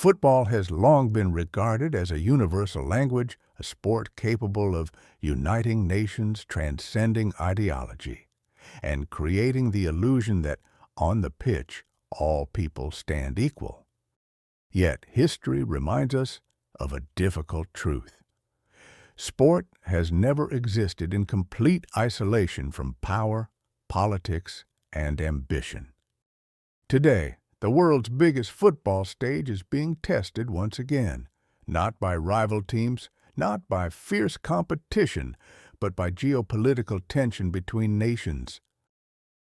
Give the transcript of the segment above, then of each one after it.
Football has long been regarded as a universal language, a sport capable of uniting nations, transcending ideology, and creating the illusion that on the pitch all people stand equal. Yet history reminds us of a difficult truth. Sport has never existed in complete isolation from power, politics, and ambition. Today, the world's biggest football stage is being tested once again, not by rival teams, not by fierce competition, but by geopolitical tension between nations.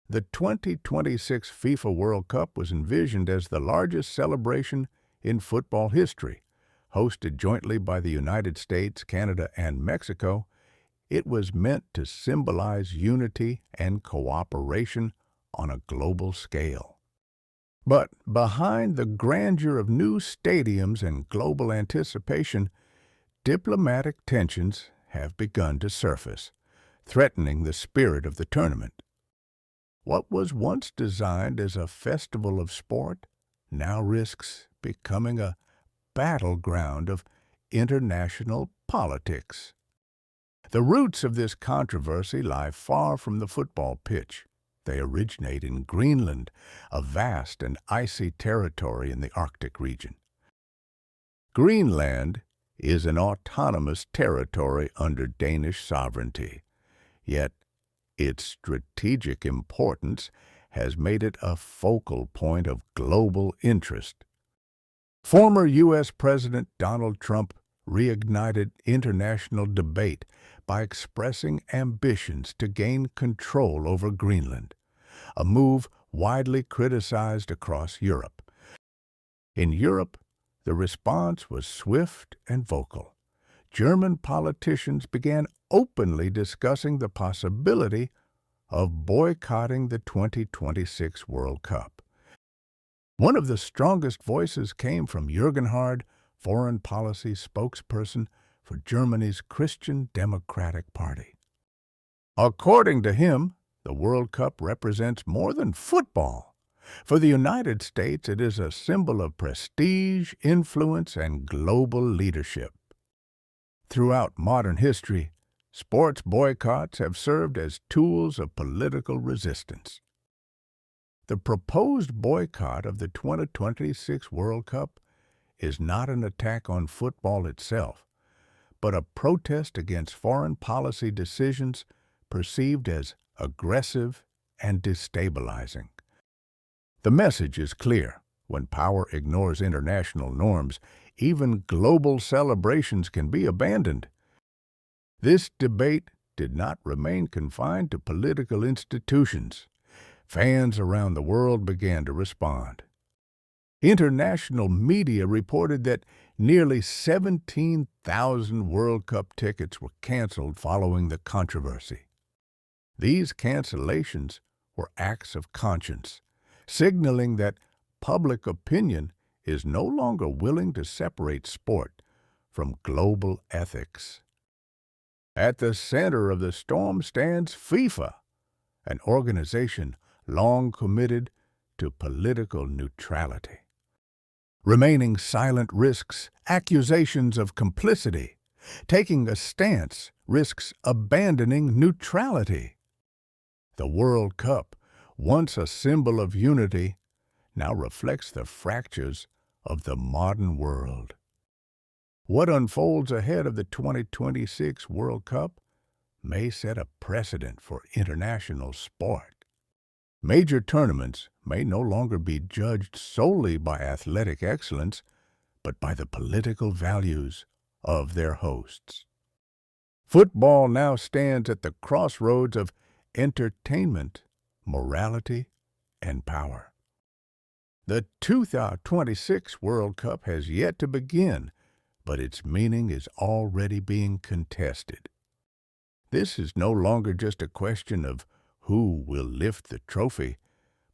The 2026 FIFA World Cup was envisioned as the largest celebration in football history. Hosted jointly by the United States, Canada, and Mexico, it was meant to symbolize unity and cooperation on a global scale. But behind the grandeur of new stadiums and global anticipation, diplomatic tensions have begun to surface, threatening the spirit of the tournament. What was once designed as a festival of sport now risks becoming a battleground of international politics. The roots of this controversy lie far from the football pitch. They originate in Greenland, a vast and icy territory in the Arctic region. Greenland is an autonomous territory under Danish sovereignty, yet its strategic importance has made it a focal point of global interest. Former U.S. President Donald Trump reignited international debate by expressing ambitions to gain control over Greenland, a move widely criticized across Europe. In Europe, the response was swift and vocal. German politicians began openly discussing the possibility of boycotting the 2026 World Cup. One of the strongest voices came from Jürgen Hard, foreign policy spokesperson for Germany's Christian Democratic Party. According to him, the World Cup represents more than football. For the United States, it is a symbol of prestige, influence, and global leadership. Throughout modern history, sports boycotts have served as tools of political resistance. The proposed boycott of the 2026 World Cup is not an attack on football itself, but a protest against foreign policy decisions perceived as aggressive and destabilizing. The message is clear. When power ignores international norms, even global celebrations can be abandoned. This debate did not remain confined to political institutions. Fans around the world began to respond. International media reported that nearly 17,000 World Cup tickets were canceled following the controversy. These cancellations were acts of conscience, signaling that public opinion is no longer willing to separate sport from global ethics. At the center of the storm stands FIFA, an organization long committed to political neutrality. Remaining silent risks accusations of complicity. Taking a stance risks abandoning neutrality. The World Cup, once a symbol of unity, now reflects the fractures of the modern world. What unfolds ahead of the 2026 World Cup may set a precedent for international sport. Major tournaments may no longer be judged solely by athletic excellence, but by the political values of their hosts. Football now stands at the crossroads of entertainment, morality, and power. The 2026 World Cup has yet to begin, but its meaning is already being contested. This is no longer just a question of who will lift the trophy,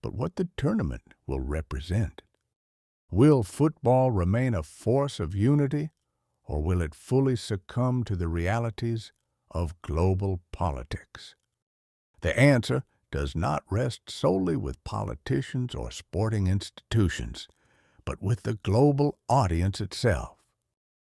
but what the tournament will represent. Will football remain a force of unity, or will it fully succumb to the realities of global politics? The answer does not rest solely with politicians or sporting institutions, but with the global audience itself.